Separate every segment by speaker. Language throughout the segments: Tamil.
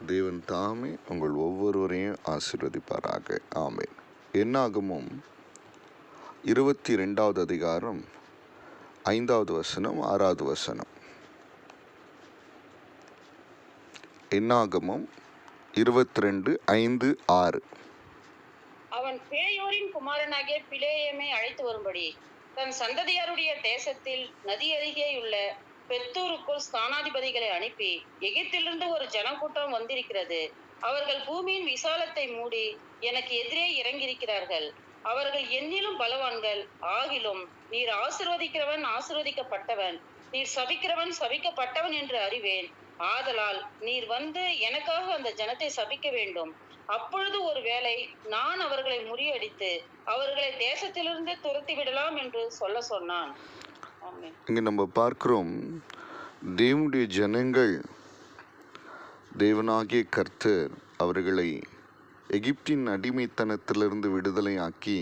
Speaker 1: தேவன் தாமே உங்கள் ஒவ்வொருவரையும் ஆசீர்வதிப்பாராக. ஆமென். என்னாகமம் 22வது அதிகாரம் 5வது வசனம் 6வது வசனம். என்னாகமம் 22:5-6.
Speaker 2: அவன் பேயோரின் குமாரனாகிய பிலேயமை அழைத்து வரும்படி தன் சந்ததியாருடைய தேசத்தில் நதி அருகேயுள்ள பெத்தூருக்குள் ஸ்தானாதிபதிகளை அனுப்பி, எகிப்திலிருந்து ஒரு ஜனக்கூட்டம் வந்திருக்கிறது. அவர்கள் பூமியின் விசாலத்தை மூடி எனக்கு எதிரே இறங்கியிருக்கிறார்கள். அவர்கள் என்னிலும் பலவான்கள். ஆகிலும் நீர் ஆசீர்வதிக்கிறவன் ஆசீர்வதிக்கப்பட்டவன், நீர் சபிக்கிறவன் சபிக்கப்பட்டவன் என்று அறிவேன். ஆதலால் நீர் வந்து எனக்காக அந்த ஜனத்தை சபிக்க வேண்டும். அப்பொழுது ஒருவேளை நான் அவர்களை முறியடித்து அவர்களை தேசத்திலிருந்து துரத்தி விடலாம் என்று சொல்ல சொன்னான். ஆமென்.
Speaker 1: இங்கே நம்ம பார்க்கிறோம், தேவனுடைய ஜனங்கள், தேவனாகிய கர்த்தர் அவர்களை எகிப்தின் அடிமைத்தனத்திலிருந்து விடுதலையாக்கி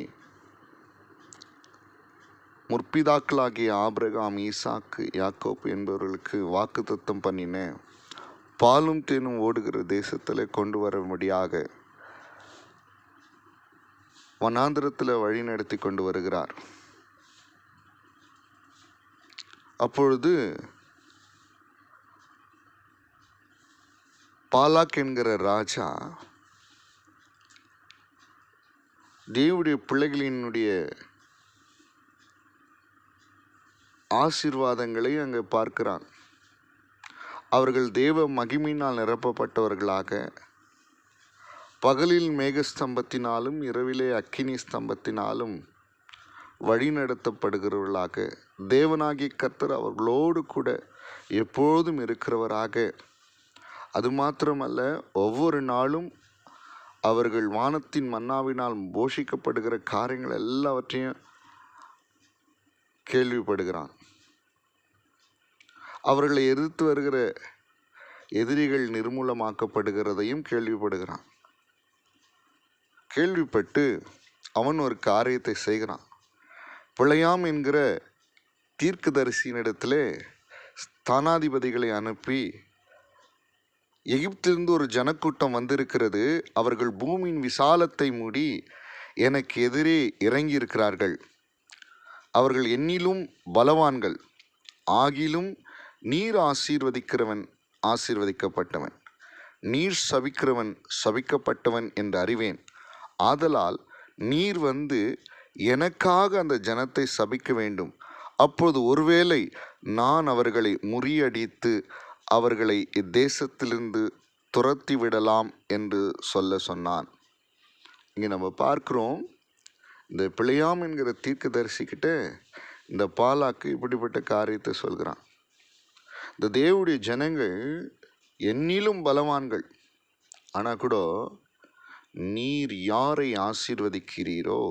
Speaker 1: முற்பிதாக்களாகிய ஆபிரகாம், ஈசாக்கு, யாக்கோப் என்பவர்களுக்கு வாக்குத்தத்தம் பண்ணின பாலும் தேனும் ஓடுகிற தேசத்தில் கொண்டு வரும்படியாக வனாந்திரத்தில் வழி நடத்தி கொண்டு வருகிறார். அப்பொழுது பாலாக் என்கிற ராஜா தேவனுடைய பிள்ளைகளினுடைய ஆசீர்வாதங்களை அங்கே பார்க்கிறான். அவர்கள் தேவ மகிமையினால் நிரப்பப்பட்டவர்களாக, பகலில் மேகஸ்தம்பத்தினாலும் இரவிலே அக்கினி ஸ்தம்பத்தினாலும் வழிநடத்தப்படுகிறவர்களாக, தேவனாகிய கர்த்தர் அவர்களோடு கூட எப்பொழுதும் இருக்கிறவராக, அது மாத்திரமல்ல ஒவ்வொரு நாளும் அவர்கள் வானத்தின் மன்னாவினால் போஷிக்கப்படுகிற காரியங்கள் எல்லாவற்றையும் கேள்விப்படுகிறான். அவர்களை எதிர்த்து வருகிற எதிரிகள் நிர்மூலமாக்கப்படுகிறதையும் கேள்விப்படுகிறான். கேள்விப்பட்டு அவன் ஒரு காரியத்தை செய்கிறான். பிழையாம் என்கிற தீர்க்கதரிசியினிடத்திலே ஸ்தானாதிபதிகளை அனுப்பி, எகிப்திலிருந்து ஒரு ஜனக்கூட்டம் வந்திருக்கிறது, அவர்கள் பூமியின் விசாலத்தை மூடி எனக்கு எதிரே இறங்கி இருக்கிறார்கள். அவர்கள் என்னிலும் பலவான்கள். ஆகிலும் நீர் ஆசீர்வதிக்கிறவன் ஆசீர்வதிக்கப்பட்டவன், நீர் சபிக்கிறவன் சபிக்கப்பட்டவன் என்று அறிவேன். ஆதலால் நீர் வந்து எனக்காக அந்த ஜனத்தை சபிக்க வேண்டும். அப்பொழுது ஒருவேளை நான் அவர்களை முறியடித்து அவர்களை இத்தேசத்திலிருந்து துரத்தி விடலாம் என்று சொல்ல சொன்னான். இங்கே நம்ம பார்க்கிறோம், இந்த பிழையாம் என்கிற தீர்க்கதரிசிக்கிட்ட இந்த பாலாக்கு இப்படிப்பட்ட காரியத்தை சொல்கிறான். இந்த தேவனுடைய ஜனங்கள் என்னிலும் பலவான்கள், ஆனால் கூட நீர் யாரை ஆசீர்வதிக்கிறீரோ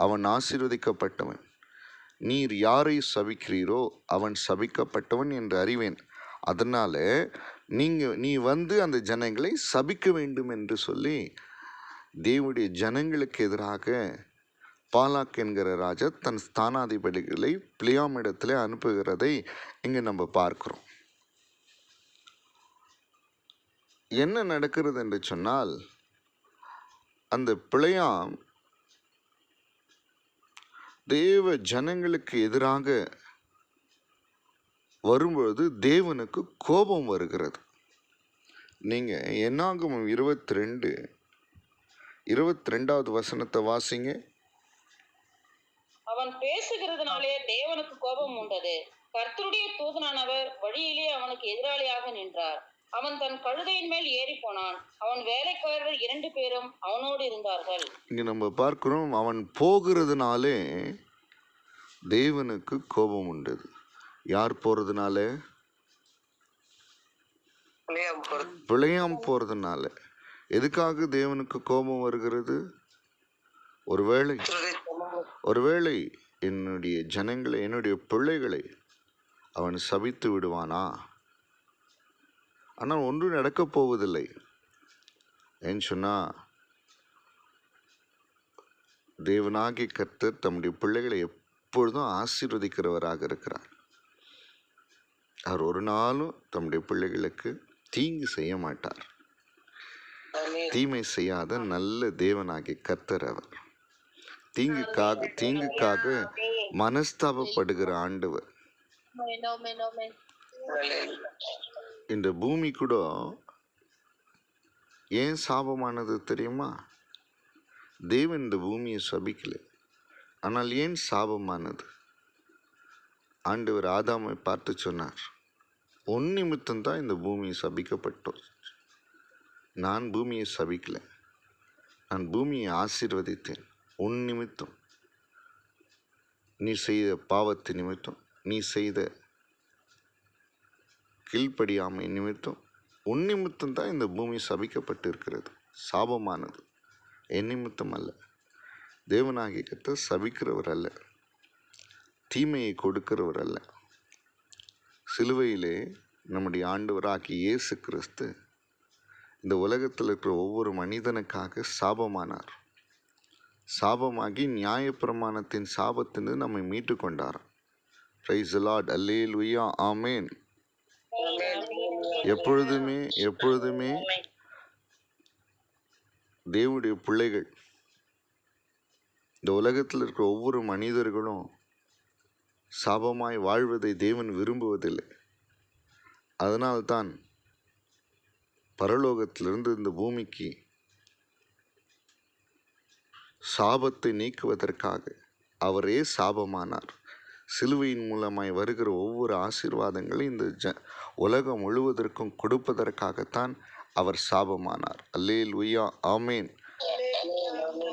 Speaker 1: அவன் ஆசீர்வதிக்கப்பட்டவன், நீர் யாரை சபிக்கிறீரோ அவன் சபிக்கப்பட்டவன் என்று அறிவேன். அதனால் நீ வந்து அந்த ஜனங்களை சபிக்க வேண்டும் என்று சொல்லி தேவனுடைய ஜனங்களுக்கு எதிராக பாலாக் என்கிற ராஜா தன் ஸ்தானாதிபதிகளை பிழையாமிடத்தில் அனுப்புகிறதை இங்கே நம்ம பார்க்கிறோம். என்ன நடக்கிறது என்று சொன்னால், அந்த பிழையாம் தேவ ஜனங்களுக்கு எதிராக வரும்பொழுது தேவனுக்கு கோபம் வருகிறது. நீங்கள் என்னாகமம் 22:22வது வசனத்தை வாசிங்க.
Speaker 2: அவன் பேசுகிறதுனாலே தேவனுக்கு கோபம் உண்டது. கர்த்தருடைய தூதனானவர் வழியிலே அவனுக்கு எதிராளியாக நின்றார். அவன் தன் கழுதையின் மேல் ஏறி போனான். அவன் வேலைக்காரர் 2 பேரும் அவனோடு இருந்தார்கள்.
Speaker 1: இங்க நம்ம பார்க்கிறோம், அவன் போகிறதுனாலே தேவனுக்கு கோபம் உண்டது. யார் போறதுனால? பிழையாம் போறதுனால. எதுக்காக தேவனுக்கு கோபம் வருகிறது? ஒருவேளை என்னுடைய ஜனங்களை, என்னுடைய பிள்ளைகளை அவன் சபித்து விடுவானா? ஆனால் ஒன்றும் நடக்கப் போவதில்லை. ஏன்னு சொன்னால், தேவனாகிய கர்த்தர் தம்முடைய பிள்ளைகளை எப்பொழுதும் ஆசீர்வதிக்கிறவராக இருக்கிறார். அவர் ஒரு நாளும் தம்முடைய பிள்ளைகளுக்கு தீங்கு செய்ய மாட்டார். தீமை செய்யாத நல்ல தேவனாகிய கர்த்தர் அவர். தீங்குக்காக மனஸ்தாபப்படுகிற ஆண்டவர். இந்த பூமி கூட ஏன் சாபமானது தெரியுமா? தேவன் இந்த பூமியை சபிக்கல, ஆனால் ஏன் சாபமானது? ஆண்டவர் ஆதாமை பார்த்து சொன்னார், உன் நிமித்தம் தான் இந்த பூமி சபிக்கப்பட்டோம். நான் பூமியை சபிக்கல, நான் பூமியை ஆசீர்வதித்தேன். உன் நிமித்தம், நீ செய்த பாவத்து நிமித்தம், நீ செய்த கீழ்ப்படியாமை நிமித்தம், உன் நிமித்தம் தான் இந்த பூமி சபிக்கப்பட்டு இருக்கிறது, சாபமானது. என் நிமித்தம் அல்ல. தேவனாகிய கர்த்தர் சபிக்கிறவர் அல்ல, தீமையை கொடுக்கிறவர் அல்ல. சிலுவையிலே நம்முடைய ஆண்டவராகிய இயேசு கிறிஸ்து இந்த உலகத்தில் இருக்கிற ஒவ்வொரு மனிதனுக்காக சாபமானார். சாபமாகி நியாயப்பிரமாணத்தின் சாபத்திலிருந்து நம்மை மீட்டு கொண்டார். பிரைஸ் தி லார்ட், அல்லேலூயா, ஆமென். எப்பொழுதுமே தேவனுடைய பிள்ளைகள், இந்த உலகத்தில் இருக்கிற ஒவ்வொரு மனிதர்களும் சாபமாய் வாழ்வதை தேவன் விரும்புவதில்லை. அதனால்தான் பரலோகத்திலிருந்து இந்த பூமிக்கு சாபத்தை நீக்குவதற்காக அவரே சாபமானார். சிலுவையின் மூலமாய் வருகிற ஒவ்வொரு ஆசீர்வாதங்களையும் இந்த உலகம் முழுவதற்கும் கொடுப்பதற்காகத்தான் அவர் சாபமானார். அல்லேலூயா, ஆமென்.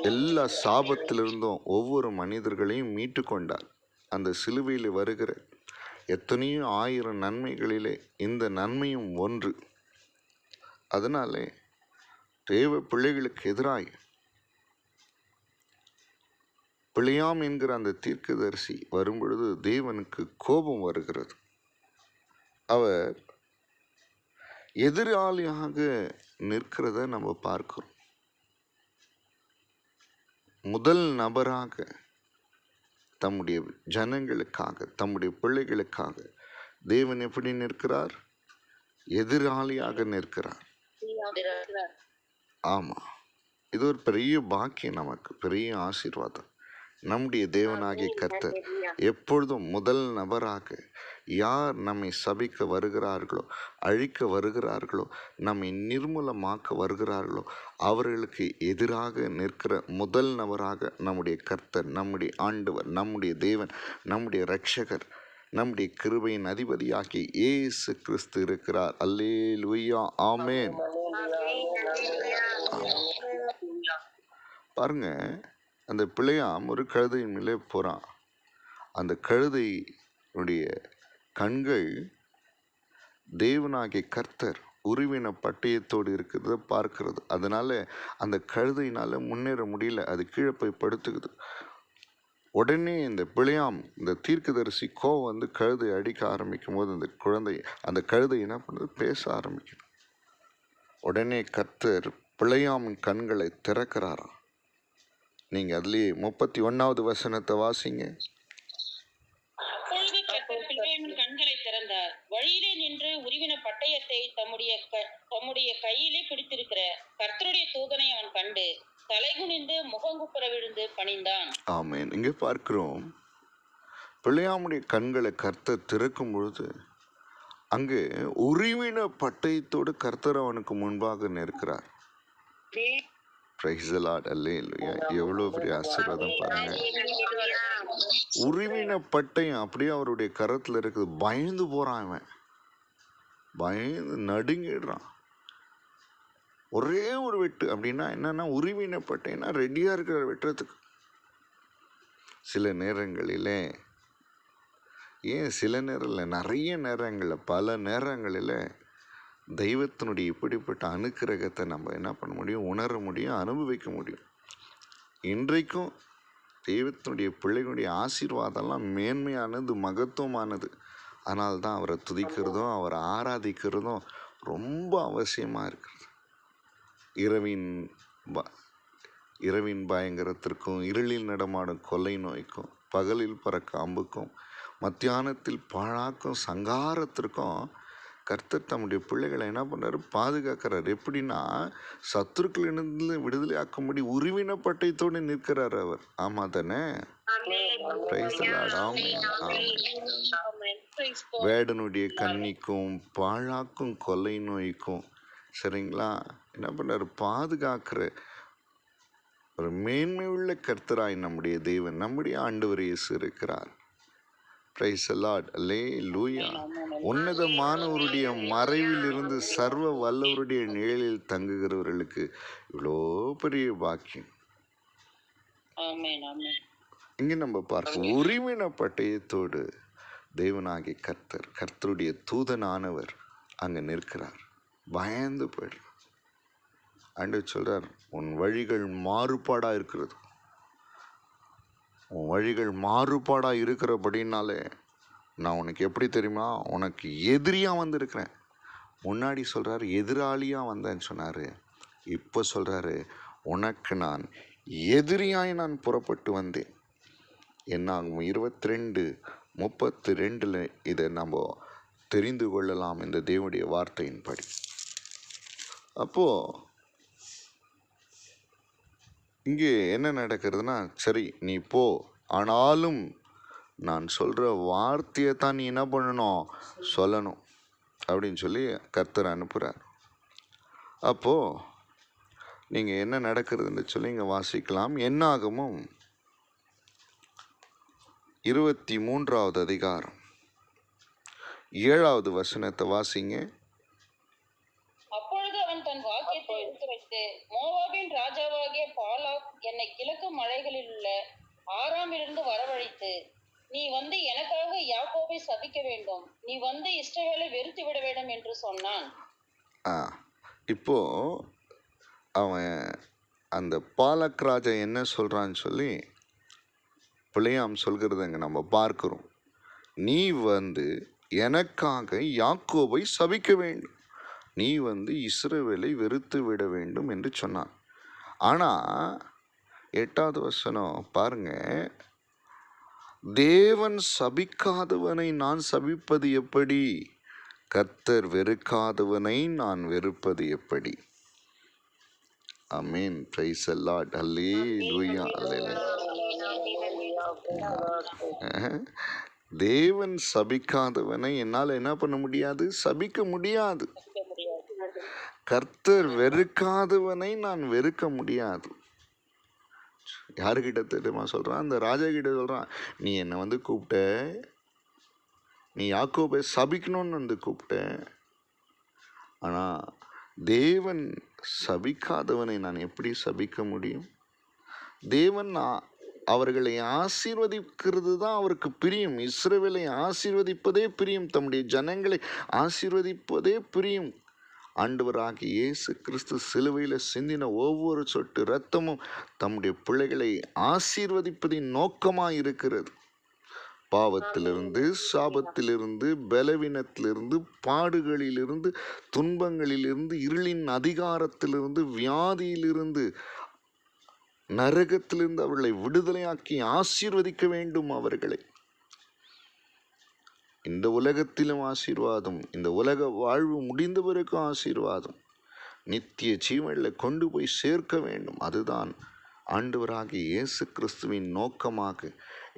Speaker 1: எல்லா சாபத்திலிருந்தும் ஒவ்வொரு மனிதர்களையும் மீட்டு கொண்டார். அந்த சிலுவையில் வருகிற எத்தனையோ ஆயிரம் நன்மைகளிலே இந்த நன்மையும் ஒன்று. அதனாலே தேவ பிள்ளைகளுக்கு எதிராய் பிழையாம் என்கிற அந்த தீர்க்கதரிசி வரும்பொழுது தேவனுக்கு கோபம் வருகிறது. அவர் எதிராளியாக நிற்கிறத நம்ம பார்க்கிறோம். முதல் நபராக தம்முடைய ஜனங்களுக்காக, தம்முடைய பிள்ளைகளுக்காக தேவன் எப்படி நிற்கிறார்? எதிராளியாக நிற்கிறார். ஆமா, இது ஒரு பெரிய பாக்கியம், நமக்கு பெரிய ஆசீர்வாதம். நம்முடைய தேவனாகிய கர்த்தர் எப்பொழுதும் முதல் நபராக யார் நம்மை சபிக்க வருகிறார்களோ, அழிக்க வருகிறார்களோ, நம்மை நிர்மூலமாக்க வருகிறார்களோ அவர்களுக்கு எதிராக நிற்கிற முதல் நபராக நம்முடைய கர்த்தர், நம்முடைய ஆண்டவர், நம்முடைய தேவன், நம்முடைய இரட்சகர், நம்முடைய கிருபையின் அதிபதியாகிய இயேசு கிறிஸ்து இருக்கிறார். அல்லேலூயா, ஆமென். பாருங்க, அந்த பிள்ளையாம் ஒரு கழுதையின் மேலே போகிறான். அந்த கழுதையுடைய கண்கள் தேவனாகிய கர்த்தர் உருவின பட்டயத்தோடு இருக்கிறத பார்க்கிறது. அதனால அந்த கழுதையினால முன்னேற முடியல, அது கீழே போய் படுத்துக்குது. உடனே இந்த பிழையாம், இந்த தீர்க்கதரிசி கோவம் வந்து கழுதை அடிக்க ஆரம்பிக்கும் போது அந்த கழுதை என்ன பண்ணுது? பேச ஆரம்பிக்குது. உடனே கர்த்தர் பிழையாமின் கண்களை திறக்கிறாராம். நீங்க அதுலயே 31வது வசனத்தை வாசிங்க.
Speaker 2: அப்பொழுது கர்த்தர் பிலேயாமின் கண்களை திறந்தார். வழியிலே நின்று உருவின பட்டயத்தை தம்முடைய கையிலே பிடித்திருக்கிற கர்த்தருடைய தூதனை அவன் கண்டு தலைகுனிந்து முகங்குப்புற விழுந்து பணிந்தான்.
Speaker 1: ஆமென். இங்கே பார்க்கிறோம், பிழையாமுடைய கண்களை கர்த்தர் திறக்கும் பொழுது அங்கு உருவின பட்டயத்தோடு கர்த்தர் அவனுக்கு முன்பாக நிற்கிறார். பிரைஸ் தி லார்ட், அல்லேலூயா. எவ்வளவு பெரிய ஆசீர்வாதம் பாருங்க. உருவின பட்டயம் அப்படியே அவருடைய கரத்துல இருக்குது. பயந்து போறான் அவன், பயந்து நடுங்கிடுறான். ஒரே ஒரு வெட்டு. அப்படின்னா என்னன்னா, உருவின பட்டயம்னா ரெடியா இருக்கிற வெட்டுறதுக்கு. சில நேரங்களிலே, சில நேரம் நிறைய நேரங்களில், பல நேரங்களில் தெய்வத்தினுடைய இப்படிப்பட்ட அனுக்கிரகத்தை நம்ம என்ன பண்ண முடியும்? உணர முடியும், அனுபவிக்க முடியும். இன்றைக்கும் தெய்வத்தினுடைய பிள்ளைகளுடைய ஆசீர்வாதம்லாம் மேன்மையானது, மகத்துவமானது. ஆனால் தான் அவரை துதிக்கிறதும் அவரை ஆராதிக்கிறதும் ரொம்ப அவசியமாக இருக்கிறது. இரவின் பயங்கரத்திற்கும், இருளில் நடமாடும் கொள்ளை நோய்க்கும், பகலில் பறக்க அம்புக்கும், மத்தியானத்தில் பாழாக்கும் சங்காரத்திற்கும் கர்த்தர் தம்முடைய பிள்ளைகளை என்ன பண்ணாரு? பாதுகாக்கிறார். எப்படின்னா, சத்துருக்களிடத்துல விடுதலை ஆக்கும்படி உருவின பட்டயத்தோடு நிற்கிறார் அவர். ஆமா தானே? Price the Lord. ஆமென். ஆமென். வேடனுடைய கண்ணிக்கும் பாழாக்கும் கொலை நோய்க்கும், சரிங்களா, என்ன பண்ணாரு? பாதுகாக்கிற ஒரு மேன்மை உள்ள கர்த்தராய் நம்முடைய தேவன், நம்முடைய ஆண்டவர் இயேசு இருக்கிறார். Praise the Lord. அல்லேலூயா. உன்னதமானவருடைய மறைவில் இருந்து சர்வ வல்லவருடைய நிழலில் தங்குகிறவர்களுக்கு இவ்வளோ பெரிய பாக்கியம். இங்கே நம்ம பார்க்க உரிமையின பட்டயத்தோடு தேவனாகிய கர்த்தர், கர்த்தருடைய தூதனானவர் அங்கே நிற்கிறார். பயந்து போயிடுறார். ஆண்டவர் சொல்றார், உன் வழிகள் மாறுபாடா இருக்கிறது. உன் வழிகள் மாறுபாடா இருக்கிறபடினாலே நான் உனக்கு எப்படி தெரியுமா? உனக்கு எதிரியா வந்திருக்கிறேன். முன்னாடி சொல்றாரு எதிராளியா வந்தேன்னு சொன்னாரு. இப்போ சொல்றாரு, உனக்கு நான் எதிரியாய் நான் புறப்பட்டு வந்தேன். என்னாகும் 22:32 இதை நம்ம தெரிந்து கொள்ளலாம் இந்த தேவனுடைய வார்த்தையின்படி. அப்போ இங்கே என்ன நடக்கிறதுனா, சரி நீ போ, ஆனாலும் நான் சொல்கிற வார்த்தையை தான் நீ என்ன பண்ணணும்? சொல்லணும் அப்படின்னு சொல்லி கர்த்தர் அனுப்புகிறார். அப்போது நீங்கள் என்ன நடக்கிறதுன்னு சொல்லி இங்கே வாசிக்கலாம். என்னாகமும் 23வது அதிகாரம் 7வது வசனத்தை வாசிங்க.
Speaker 2: அப்பொழுது அவன் தன் வாக்கியத்தை எடுத்து வைத்து, மோவாபின் ராஜாவாகிய பாலாக் என்னை கிழக்கு மலைகளில் உள்ள ஆராமிலிருந்து வரவழைத்து, நீ வந்து எனக்காக யாக்கோபை சபிக்க வேண்டும், நீ வந்து இஸ்ரவேலை வெறுத்து விட வேண்டும் என்று சொன்னான்.
Speaker 1: இப்போ அவன் அந்த பாலக் ராஜா என்ன சொல்றான்னு சொல்லி பிள்ளையாம் சொல்கிறத நம்ம பார்க்கிறோம். நீ வந்து எனக்காக யாக்கோபை சபிக்க வேண்டும், நீ வந்து இஸ்ரவேலை வெறுத்து விட வேண்டும் என்று சொன்னான். ஆனால் 8வது வசனம் பாருங்க, தேவன் சபிக்காதவனை நான் சபிப்பது எப்படி? கர்த்தர் வெறுக்காதவனை நான் வெறுப்பது எப்படி? ஆமென். Praise the Lord. அல்லேலூயா. தேவன் சபிக்காதவனை என்னால் என்ன பண்ண முடியாது? சபிக்க முடியாது. கர்த்தர் வெறுக்காதவனை நான் வெறுக்க முடியாது. யாருக்கிட்ட தெரியுமா சொல்கிறான்? அந்த ராஜா கிட்ட சொல்கிறான், நீ என்னை வந்து கூப்பிட்ட, நீ யாக்கோபை சபிக்கணும்னு வந்து கூப்பிட்ட, ஆனால் தேவன் சபிக்காதவனை நான் எப்படி சபிக்க முடியும்? தேவன் அவர்களை ஆசீர்வதிக்கிறது தான் அவருக்கு பிரியம். இஸ்ரவேலை ஆசீர்வதிப்பதே பிரியம். தம்முடைய ஜனங்களை ஆசீர்வதிப்பதே பிரியம். ஆண்டவராகிய இயேசு கிறிஸ்து சிலுவையில் சிந்தின ஒவ்வொரு சொட்டு இரத்தமும் தம்முடைய பிள்ளைகளை ஆசீர்வதிப்பதின் நோக்கமாக இருக்கிறது. பாவத்திலிருந்து, சாபத்திலிருந்து, பலவீனத்திலிருந்து, பாடுகளிலிருந்து, துன்பங்களிலிருந்து, இருளின் அதிகாரத்திலிருந்து, வியாதியிலிருந்து, நரகத்திலிருந்து அவர்களை விடுதலையாக்கி ஆசீர்வதிக்க வேண்டும். அவர்களை இந்த உலகத்திலும் ஆசீர்வாதம், இந்த உலக வாழ்வு முடிந்த பிறகு ஆசீர்வாதம், நித்திய ஜீவனில் கொண்டு போய் சேர்க்க வேண்டும். அதுதான் ஆண்டவராகிய இயேசு கிறிஸ்துவின் நோக்கமாக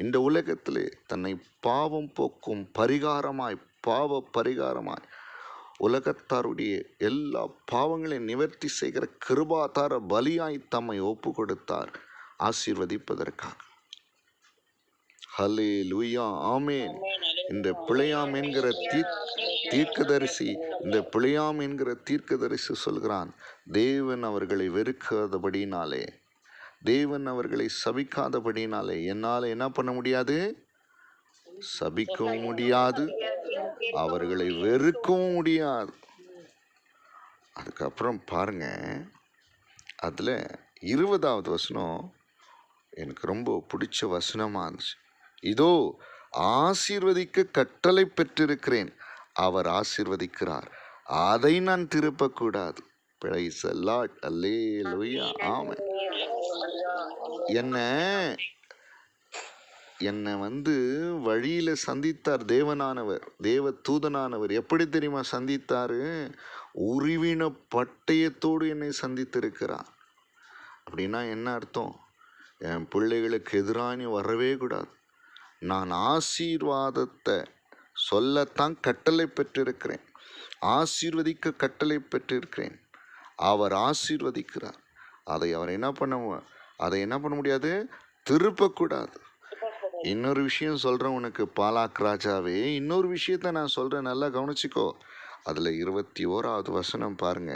Speaker 1: இந்த உலகத்திலே தன்னை பாவம் போக்கும் பரிகாரமாய், பாவ பரிகாரமாய், உலகத்தாருடைய எல்லா பாவங்களையும் நிவர்த்தி செய்கிற கிருபாதார பலியாய் தம்மை ஒப்பு கொடுத்தார் ஆசீர்வதிப்பதற்காக. ஹல்லேலூயா. ஆமென். இந்த பிழையாம் என்கிற தீர்க்கதரிசி, இந்த பிழையாம் என்கிற தீர்க்கதரிசி சொல்கிறான், தேவன் அவர்களை வெறுக்காதபடினாலே, தேவன் அவர்களை சபிக்காதபடினாலே என்னால் என்ன பண்ண முடியாது? சபிக்கவும் முடியாது, அவர்களை வெறுக்கவும் முடியாது. அதுக்கப்புறம் பாருங்க, அதில் 20வது வசனம் எனக்கு ரொம்ப பிடிச்ச வசனமாக இருந்துச்சு. இதோ ஆசீர்வதிக்க கட்டளை பெற்றிருக்கிறேன், அவர் ஆசீர்வதிக்கிறார், அதை நான் திருப்பக்கூடாது. Price the Lord. அல்லேலூயா. ஆமென். என்ன என்னை வழியில சந்தித்தார் தேவனானவர், தேவ தூதனானவர். எப்படி தெரியுமா சந்தித்தாரு? உருவின பட்டயத்தோடு என்னை சந்தித்திருக்கிறார். அப்படின்னா என்ன அர்த்தம்? என் பிள்ளைகளுக்கு எதிராக நீ வரவே கூடாது. நான் ஆசீர்வாதத்தை சொல்லத்தான் கட்டளை பெற்றிருக்கிறேன், ஆசீர்வதிக்க கட்டளை பெற்றிருக்கிறேன். அவர் ஆசீர்வதிக்கிறார். அதை என்ன பண்ண முடியாது? திருப்பக்கூடாது. இன்னொரு விஷயம் சொல்கிறேன் உனக்கு பாலாக் ராஜாவே, இன்னொரு விஷயத்த நான் சொல்கிறேன், நல்லா கவனிச்சிக்கோ. அதில் 21வது வசனம் பாருங்க.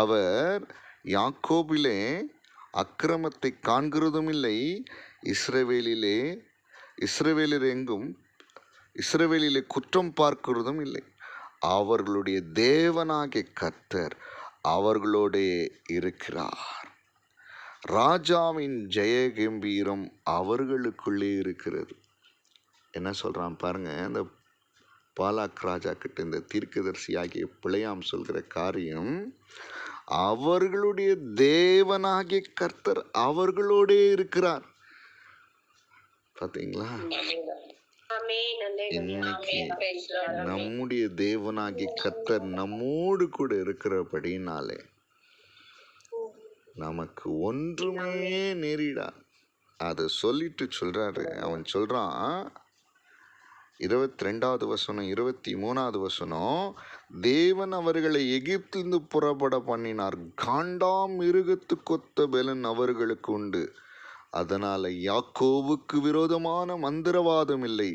Speaker 1: அவர் யாக்கோபிலே அக்கிரமத்தை காண்கிறதும் இல்லை, இஸ்ரவேலிலே குற்றம் பார்க்கிறதும் இல்லை. அவர்களுடைய தேவனாகிய கர்த்தர் அவர்களோடே இருக்கிறார். ராஜாவின் ஜெய கம்பீரம் அவர்களுக்குள்ளே இருக்கிறது. என்ன சொல்கிறான் பாருங்க. இந்த பாலாக் ராஜா கிட்ட இந்த தீர்க்கதரிசியாகிய பிழையாம் சொல்கிற காரியம், அவர்களுடைய தேவனாகிய கர்த்தர் அவர்களோடே இருக்கிறார். பார்த்தீங்களா? இன்னைக்கு நம்முடைய தேவனாகிய கர்த்தர் நம்மோடு கூட இருக்கிறபடினாலே நமக்கு ஒன்றுமே நேரிடாது. அதை சொல்லிட்டு சொல்றாரு. அவன் சொல்றான் 22வது வசனம் 23வது வசனம், தேவன் அவர்களை எகிப்திலிருந்து புறப்பட பண்ணினார், காண்டாம் மிருகத்துக்கொத்த பெலன் அவர்களுக்கு உண்டு. அதனால யாக்கோவுக்கு விரோதமான மந்திரவாதம் இல்லை,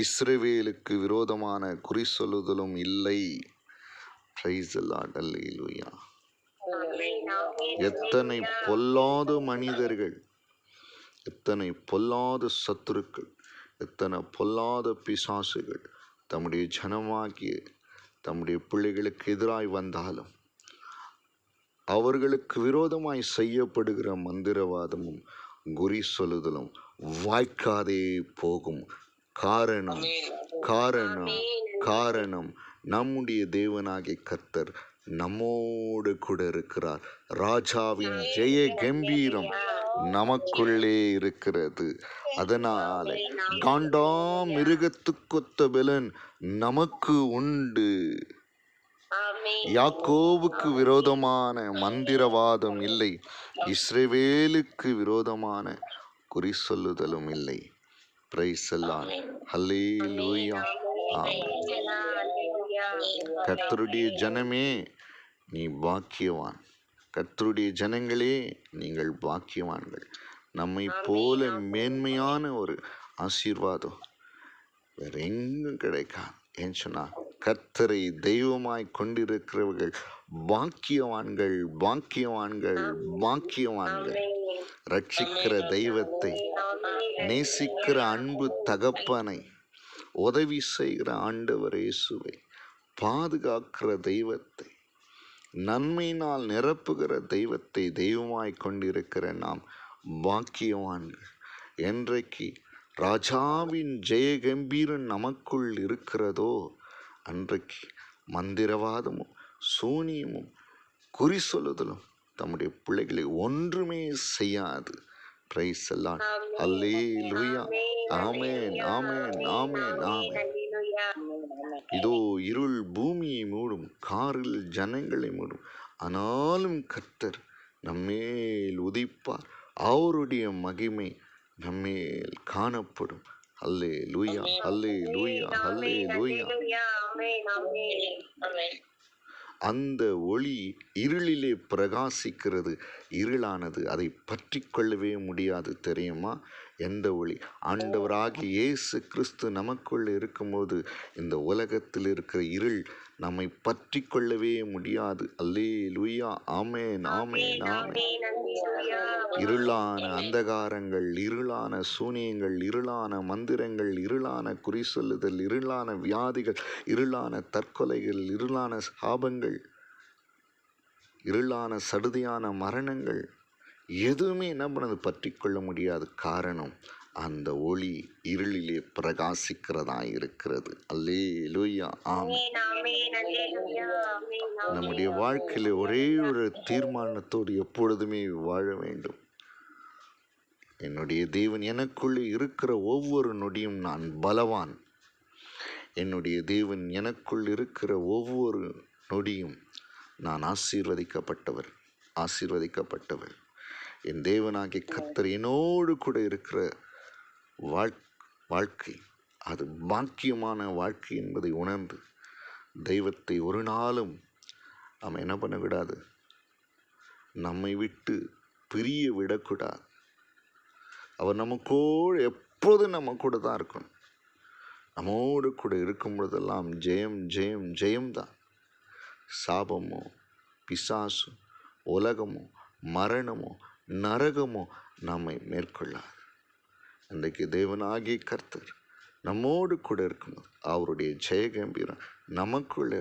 Speaker 1: இஸ்ரவேலுக்கு விரோதமான குறி சொல்லுதலும் இல்லை. Praise the Lord. அல்லேலூயா. எத்தனை பொல்லாத மனிதர்கள், எத்தனை பொல்லாத சத்துருக்கள், எத்தனை பொல்லாத பிசாசுகள் தம்முடைய ஜனமாகிய தம்முடைய பிள்ளைகளுக்கு எதிராய் வந்தாலும் அவர்களுக்கு விரோதமாய் செய்யப்படுகிற மந்திரவாதமும் குறி சொல்லுதலும் வாய்க்காதே போகும். காரணம் காரணம் காரணம் நம்முடைய தேவனாகிய கர்த்தர் நம்மோடு கூட இருக்கிறார். ராஜாவின் ஜெய கம்பீரம் நமக்குள்ளே இருக்கிறது. அதனால காண்டாம் மிருகத்துக்கொத்த பெலன் நமக்கு உண்டு. யாக்கோவுக்கு விரோதமான மந்திரவாதம் இல்லை, இஸ்ரவேலுக்கு விரோதமான குறி சொல்லுதலும் இல்லை. Praise the Lord. ஹல்லேலூயா. கர்த்தருடைய ஜனமே நீ பாக்கியவான். கர்த்தருடைய ஜனங்களே நீங்கள் பாக்கியவான்கள். நம்மை போல மேன்மையான ஒரு ஆசீர்வாதம் வேற எங்கும் கிடைக்காது. ஏன்னு சொன்னா கர்த்தரை தெய்வமாய் கொண்டிருக்கிறவர்கள் பாக்கியவான்கள், பாக்கியவான்கள், பாக்கியவான்கள். ரட்சிக்கிற தெய்வத்தை, நேசிக்கிற அன்பு தகப்பனை, உதவி செய்கிற ஆண்டவர் இயேசுவை, பாதுகாக்கிற தெய்வத்தை, நன்மையினால் நிரப்புகிற தெய்வத்தை தெய்வமாய் கொண்டிருக்கிற நாம் பாக்கியவான்கள். என்றைக்கு ராஜாவின் ஜெய கம்பீரம் நமக்குள் இருக்கிறதோ அன்றைக்கு மந்திரவாதமும் சூனியமும் குறி சொல்லுதலும் தம்முடைய பிள்ளைகளை ஒன்றுமே செய்யாது. Praise the Lord. அல்லேலூயா. ஆமென், ஆமென், ஆமென், ஆமென். இதோ இருள் பூமியை மூடும், காரில் ஜனங்களை மூடும், ஆனாலும் கர்த்தர் நம்மேல் உதிப்பார், அவருடைய மகிமை நம்மேல் காணப்படும். அல்லேலூயா, அல்லேலூயா, அல்லேலூயா. அந்த ஒளி இருளிலே பிரகாசிக்கிறது. இருளானது அதை பற்றி கொள்ளவே முடியாது. தெரியுமா? எந்த ஒளி? ஆண்டவராகிய இயேசு கிறிஸ்து நமக்குள் இருக்கும்போது இந்த உலகத்தில் இருக்கிற இருள் நம்மை பற்றி கொள்ளவே முடியாது. அல்லேலூயா. ஆமென், ஆமென், ஆமென். இருளான அந்தகாரங்கள், இருளான சூனியங்கள், இருளான மந்திரங்கள், இருளான குறி சொல்லுதல், இருளான வியாதிகள், இருளான தற்கொலைகள், இருளான சாபங்கள், இருளான சடுதியான மரணங்கள் எதுவுமே என்ன பண்ணது பற்றி கொள்ள முடியாது. காரணம் அந்த ஒளி இருளிலே பிரகாசிக்கிறதா இருக்கிறது. அல்லேலூயா. ஆமென். நம்முடைய வாழ்க்கையில ஒரே ஒரு தீர்மானத்தோடு எப்பொழுதுமே வாழ வேண்டும். என்னுடைய தேவன் எனக்குள்ளே இருக்கிற ஒவ்வொரு நொடியும் நான் பலவான். என்னுடைய தேவன் எனக்குள் இருக்கிற ஒவ்வொரு நொடியும் நான் ஆசீர்வதிக்கப்பட்டவர். ஆசீர்வதிக்கப்பட்டவர். என் தேவனாகிய கர்த்தர் என்னோடு கூட இருக்கிற வாழ்க்கை அது பாக்கியமான வாழ்க்கை என்பதை உணர்ந்து தெய்வத்தை ஒரு நாளும் நம்ம என்ன பண்ணக்கூடாது, நம்மை விட்டு பிரிய விடக்கூடாது. அவர் நமக்கோடு எப்போதும் நம்ம கூட தான் இருக்கணும். நம்மோடு கூட இருக்கும் பொழுதெல்லாம் ஜெயம் ஜெயம் ஜெயம்தான். சாபமோ பிசாசோ உலகமோ மரணமோ நரகமோ நம்மை மேற்கொள்ளாது. இன்றைக்கு தேவனாகிய கர்த்தர் நம்மோடு கூட இருக்கும்போது அவருடைய ஜெய கம்பீரம் நமக்குள்ளே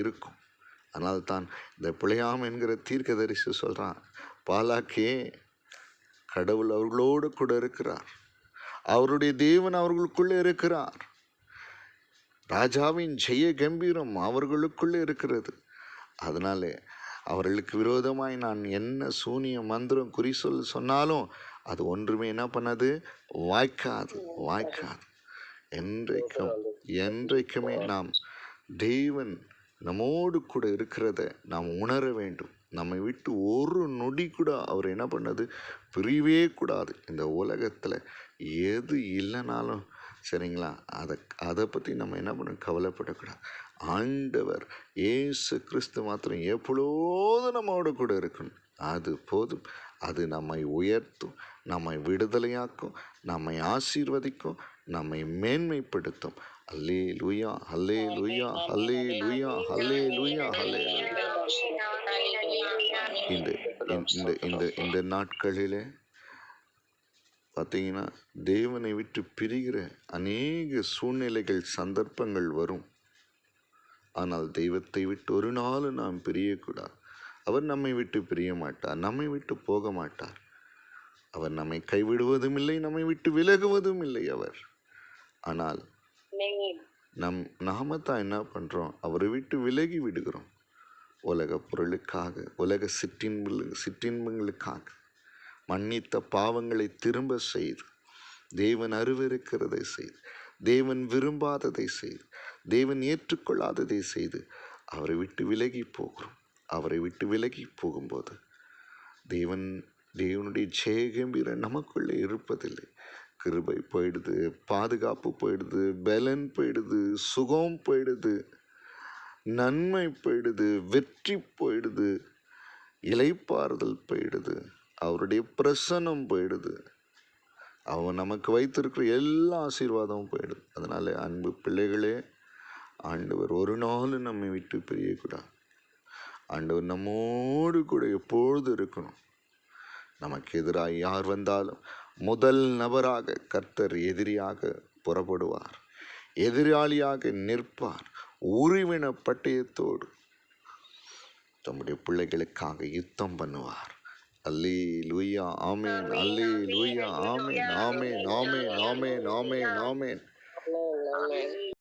Speaker 1: இருக்கும். அதனால் தான் இந்த பிழையாம் என்கிற தீர்க்கதரிசி சொல்கிறான், பாலாக்கே, கடவுள் அவர்களோடு கூட இருக்கிறார். அவருடைய தேவன் அவர்களுக்குள்ளே இருக்கிறார். ராஜாவின் ஜெய கம்பீரம் அவர்களுக்குள்ளே இருக்கிறது. அதனாலே அவர்களுக்கு விரோதமாய் நான் என்ன சூனிய மந்திரம் குறி சொன்னாலும் அது ஒன்றுமே என்ன பண்ணது, வாய்க்காது. என்றைக்குமே நாம் தேவன் நம்மோடு கூட இருக்கிறத நாம் உணர வேண்டும். நம்மை விட்டு ஒரு நொடி கூட அவர் என்ன பண்ணது பிரியவே கூடாது. இந்த உலகத்தில் எது இல்லைனாலும் சரிங்களா, அதை பற்றி நம்ம என்ன பண்ண கவலைப்படக்கூடாது. ஆண்டவர் இயேசு கிறிஸ்து மாத்திரம் எப்பொழுதும் நம்மோடு கூட இருக்கணும். அது போதும். அது நம்மை உயர்த்தும், நம்மை விடுதலையாக்கும், நம்மை ஆசீர்வதிக்கும், நம்மை மேன்மைப்படுத்தும். அல்லேலூயா, அல்லேலூயா, அல்லேலூயா, அல்லேலூயா, அல்லேலூயா. இந்த நாட்களிலே பார்த்தீங்கன்னா தேவனை விட்டு பிரிகிற அநேக சூழ்நிலைகள் சந்தர்ப்பங்கள் வரும். ஆனால் தெய்வத்தை விட்டு ஒரு நாள் நாம் பிரியக்கூடாது. அவர் நம்மை விட்டு பிரிய மாட்டார், நம்மை விட்டு போக மாட்டார். அவர் நம்மை கைவிடுவதும் இல்லை, நம்மை விட்டு விலகுவதும் இல்லை அவர். ஆனால் நாம தான் என்ன பண்ணுறோம், அவரை விட்டு விலகி விடுகிறோம். உலக பொருளுக்காக, உலக சிற்றின்பங்களுக்காக மன்னித்த பாவங்களை திரும்ப செய்து, தேவன் அருவருக்கிறதை செய்து, தேவன் விரும்பாததை செய்து, தேவன் ஏற்றுக்கொள்ளாததை செய்து அவரை விட்டு விலகி போகிறோம். அவரை விட்டு விலகி போகும்போது தேவனுடைய ஜெயகம்பீரம் நமக்குள்ளே இருப்பதில்லை. கிருபை போயிடுது, பாதுகாப்பு போயிடுது, பலன் போயிடுது, சுகம் போயிடுது, நன்மை போயிடுது, வெற்றி போயிடுது, இளைப்பாறுதல் போயிடுது, அவருடைய பிரசன்னம் போயிடுது, அவன் நமக்கு வைத்திருக்கிற எல்லா ஆசீர்வாதமும் போயிடுது. அதனால அன்பு பிள்ளைகளே, ஆண்டவர் ஒரு நாள் நம்மை விட்டு பிரியக்கூடாது. ஆண்டவர் நம்மோடு கூட எப்பொழுது இருக்கணும். நமக்கு எதிராக யார் வந்தாலும் முதல் நபராக கர்த்தர் எதிரியாக புறப்படுவார், எதிராளியாக நிற்பார். உருவின பட்டயத்தோடு தம்முடைய பிள்ளைகளுக்காக யுத்தம் பண்ணுவார். அல்லேலூயா, ஆமென். அல்லேலூயா, ஆமென், ஆமென், ஆமென், ஆமென், ஆமென், ஆமென்.